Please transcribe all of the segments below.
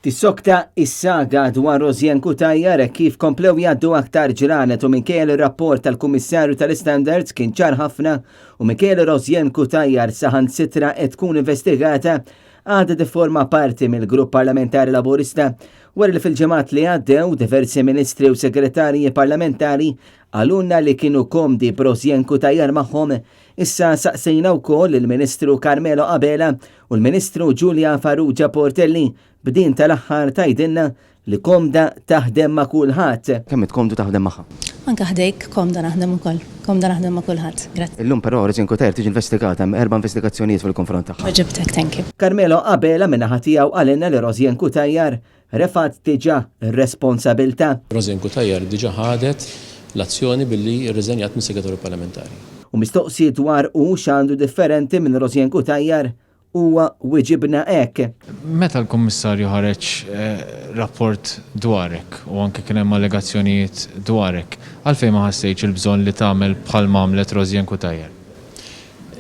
Tissokta is-saga dwar Rosjen Kutajjar kif komplew jgħaddu aktar ġranet u minkejl ir-rapport tal-Kummissarju tal-Standards kien ċar ħafna u minkejl Rosjen Kutajjar saħansitra qed tkun investigata għadha tifforma parti mill-Grupp Parlamentari Laburista wara li fil-ġimgħat li għaddew diversi ministri u segretarji parlamentari għalunna li kienu komdi b'Rosjen Kutajjar magħhom. Issa saqsejna wkoll il-Ministru Carmelo Abela u l-Ministru Giulia Farrugia Portelli b'din tal-aħħar tajdinna li komda taħdem ma' kulħadd. Kemm tkomdu taħdem magħha? Anke ħdejk komda naħdem ukoll, komda naħdem ma' kulħadd. Grazzi. Illum però Rosjen Kutajjar tiġi investigata hemm 4 investigazzjonijiet fil-konfront tagħha. Ġibtek, thank you. Carmelo Abela minnaħa tiegħu qalinna li Rosjen Kutajjar refat diġà ir-responsabilta. Rosjen Kutajjar diġà ħadet l-azzjoni billi rriżenjat mis-segretarju parlamentari. U mistoqsi dwar u x'għandu differenti minn Rosjen Kutajjar huwa wieġibna hekk. Meta l-Kummissarju ħareġ rapport dwarek u anke kien hemm allegazzjonijiet dwarek, għalfejn ma ħassejtx il-bżonn li tagħmel bħal għamlet Rosjen Kutajjar?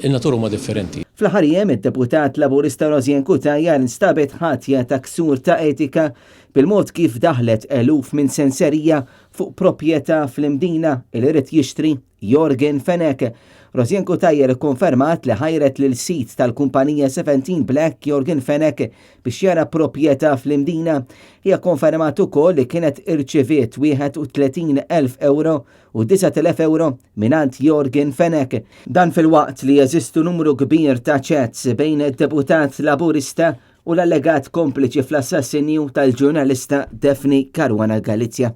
In-natura huma differenti. Fl-aħħar jiem id-deputat laburista Rosjen Kutajjar instabet ħatja ta' ksur ta' etika bil-mod kif daħlet eluf minn senserija fuq proprjetà fl-imdina il irid jixtri Jorgen Fenech. Rosjen Kutajjar konfermat li ħajret lil sit tal-kumpanija 17 Black Jorgen Fenech biex jara proprjetà fl-imdina. Hija konfermat ukoll li kienet irċeviet 31,000 euro u 9,000 euro minant Jorgen Fenech. Dan fil-waqt li jeżistu numru kbir ta' chats bejn id-deputat laburista u l-allegat kompliċi fl-assassinju tal-ġurnalista Daphne Caruana Galizia.